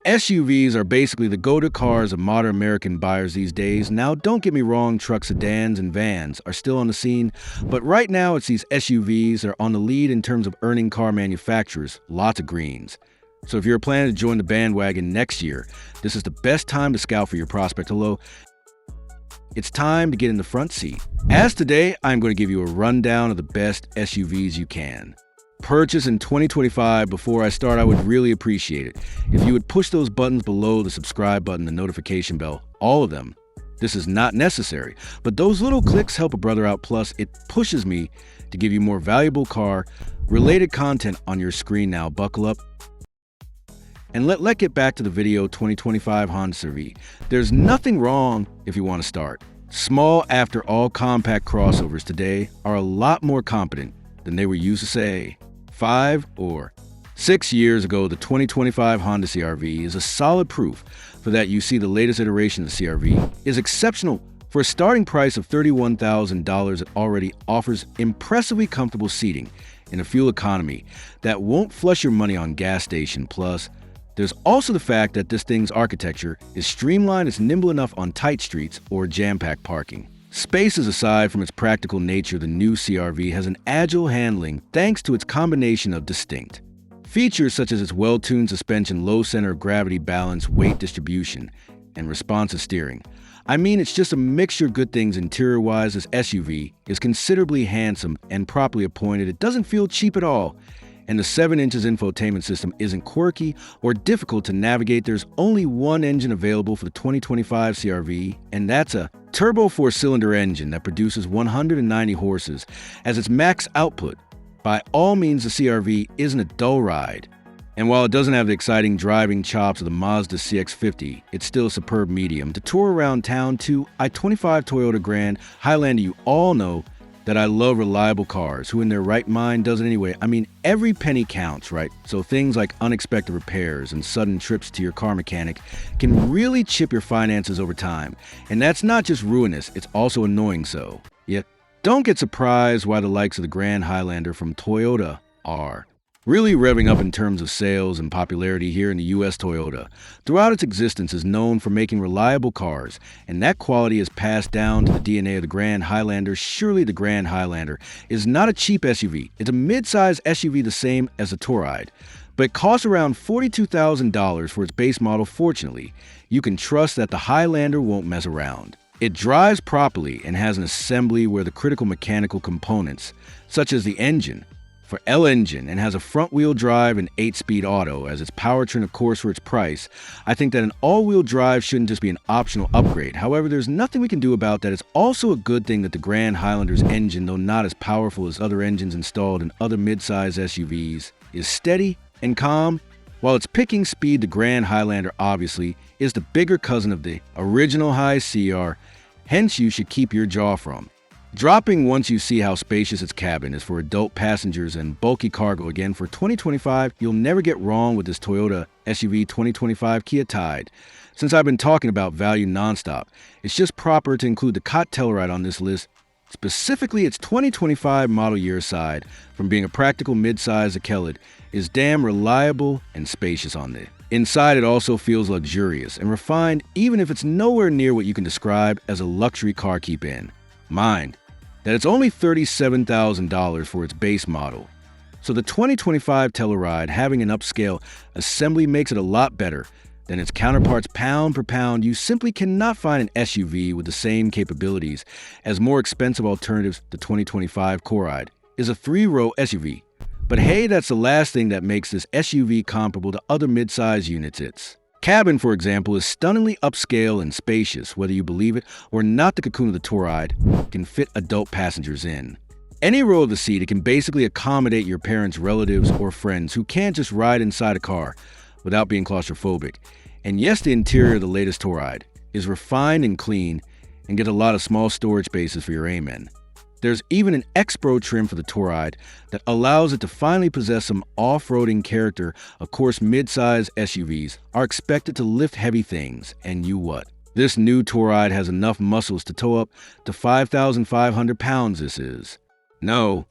SUVs are basically the go-to cars of modern American buyers these days. Now, don't get me wrong, trucks, sedans, and vans are still on the scene, but right now it's these SUVs that are on the lead in terms of earning car manufacturers lots of greens. So if you're planning to join the bandwagon next year, this is the best time to scout for your prospect. Hello, it's time to get in the front seat. As today, I'm going to give you a rundown of the best SUVs you can purchase in 2025. Before I start, I would really appreciate it if you would push those buttons below, the subscribe button, the notification bell, all of them. This is not necessary, but those little clicks help a brother out. Plus, it pushes me to give you more valuable car-related content on your screen. Now, buckle up. And let's get back to the video. 2025 Honda CR-V. There's nothing wrong if you want to start small. After all, compact crossovers today are a lot more competent than they were used to say 5 or 6 years ago. The 2025 Honda CR-V is a solid proof for that. You see, the latest iteration of the CR-V is exceptional. For a starting price of $31,000, it already offers impressively comfortable seating in a fuel economy that won't flush your money on gas station. Plus, there's also the fact that this thing's architecture is streamlined. It's nimble enough on tight streets or jam-packed parking. Spaces aside, from its practical nature, the new CR-V has an agile handling thanks to its combination of distinct features such as its well-tuned suspension, low center of gravity balance, weight distribution, and responsive steering. I mean, it's just a mixture of good things. Interior-wise, this SUV is considerably handsome and properly appointed. It doesn't feel cheap at all. And the 7-inch infotainment system isn't quirky or difficult to navigate. There's only one engine available for the 2025 CR-V, and that's a turbo 4-cylinder engine that produces 190 horses as its max output. By all means, the CR-V isn't a dull ride. And while it doesn't have the exciting driving chops of the Mazda CX-90, it's still a superb medium to tour around town too. I-25 Toyota Grand Highlander. You all know that I love reliable cars. Who in their right mind does it anyway? I mean, every penny counts, right? So things like unexpected repairs and sudden trips to your car mechanic can really chip your finances over time. And that's not just ruinous, it's also annoying. So, yeah, don't get surprised why the likes of the Grand Highlander from Toyota are really revving up in terms of sales and popularity here in the US. Toyota, throughout its existence, is known for making reliable cars, and that quality is passed down to the DNA of the Grand Highlander. Surely the Grand Highlander is not a cheap SUV. It's a mid-size SUV, the same as the Telluride, but it costs around $42,000 for its base model. Fortunately, you can trust that the Highlander won't mess around. It drives properly and has an assembly where the critical mechanical components, such as the engine, for L-engine, and has a front-wheel drive and 8-speed auto as its powertrain. Of course, for its price, I think that an all-wheel drive shouldn't just be an optional upgrade. However, there's nothing we can do about that. It's also a good thing that the Grand Highlander's engine, though not as powerful as other engines installed in other mid-size SUVs, is steady and calm. While its picking speed, the Grand Highlander obviously is the bigger cousin of the original High CR, hence you should keep your jaw from dropping once you see how spacious its cabin is for adult passengers and bulky cargo. Again, for 2025, you'll never get wrong with this Toyota SUV 2025 Kia Telluride. Since I've been talking about value nonstop, it's just proper to include the Kia Telluride on this list. Specifically, its 2025 model year, aside from being a practical mid-size, the Telluride is damn reliable and spacious on the inside. It also feels luxurious and refined, even if it's nowhere near what you can describe as a luxury car. Keep in mind that it's only $37,000 for its base model. So the 2025 Telluride, having an upscale assembly, makes it a lot better than its counterparts. Pound per pound, you simply cannot find an SUV with the same capabilities as more expensive alternatives. The 2025 Telluride is a 3-row SUV. But hey, that's the last thing that makes this SUV comparable to other mid-size units. Its cabin, for example, is stunningly upscale and spacious. Whether you believe it or not, the cocoon of the Telluride can fit adult passengers in any row of the seat. It can basically accommodate your parents, relatives, or friends who can't just ride inside a car without being claustrophobic. And yes, the interior of the latest Telluride is refined and clean and get a lot of small storage spaces for your Amen. There's even an X-Pro trim for the Telluride that allows it to finally possess some off-roading character. Of course, mid-size SUVs are expected to lift heavy things, and you what? This new Telluride has enough muscles to tow up to 5,500 pounds. This is no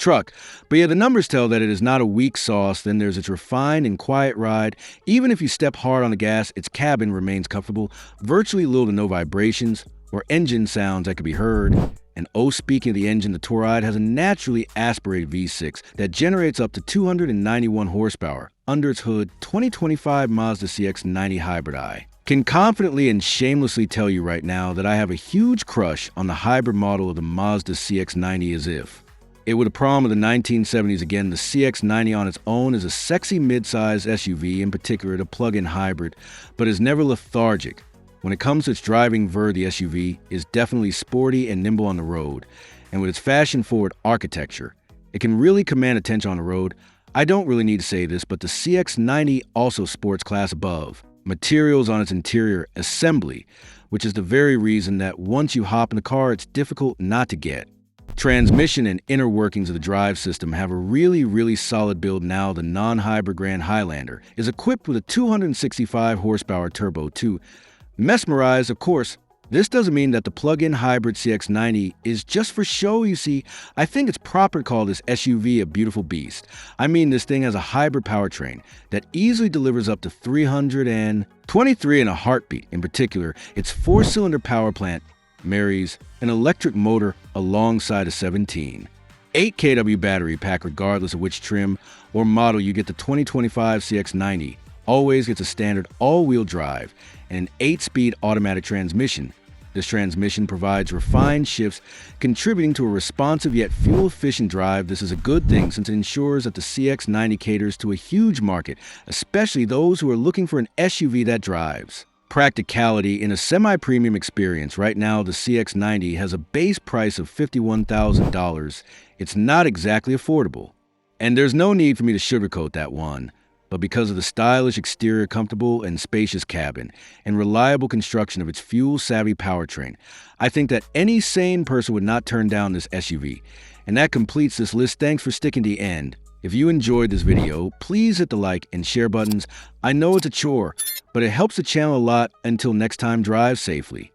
truck. But yeah, the numbers tell that it is not a weak sauce. Then there's its refined and quiet ride. Even if you step hard on the gas, its cabin remains comfortable, virtually little to no vibrations or engine sounds that could be heard. And speaking of the engine, the Telluride has a naturally aspirated V6 that generates up to 291 horsepower. Under its hood, 2025 Mazda CX-90 Hybrid can confidently and shamelessly tell you right now that I have a huge crush on the hybrid model of the Mazda CX-90 as if it were the prom of the 1970s again. The CX-90 on its own is a sexy mid-size SUV, in particular a plug-in hybrid, but is never lethargic. When it comes to its driving, the SUV is definitely sporty and nimble on the road, and with its fashion-forward architecture, it can really command attention on the road. I don't really need to say this, but the CX-90 also sports class above materials on its interior assembly, which is the very reason that once you hop in the car, it's difficult not to get. Transmission and inner workings of the drive system have a really solid build now. The non-hybrid Grand Highlander is equipped with a 265 horsepower turbo 2. Mesmerized, of course. This doesn't mean that the plug-in hybrid CX-90 is just for show, you see. I think it's proper to call this SUV a beautiful beast. I mean, this thing has a hybrid powertrain that easily delivers up to 323 in a heartbeat. In particular, its 4-cylinder power plant marries an electric motor alongside a 8 kW battery pack. Regardless of which trim or model you get, the 2025 CX-90 always gets a standard all-wheel drive and an 8-speed automatic transmission. This transmission provides refined shifts, contributing to a responsive yet fuel-efficient drive. This is a good thing since it ensures that the CX-90 caters to a huge market, especially those who are looking for an SUV that drives. Practicality in a semi-premium experience. Right now, the CX-90 has a base price of $51,000. It's not exactly affordable. And there's no need for me to sugarcoat that one. But because of the stylish exterior, comfortable and spacious cabin, and reliable construction of its fuel-savvy powertrain, I think that any sane person would not turn down this SUV. And that completes this list. Thanks for sticking to the end. If you enjoyed this video, please hit the like and share buttons. I know it's a chore, but it helps the channel a lot. Until next time, drive safely.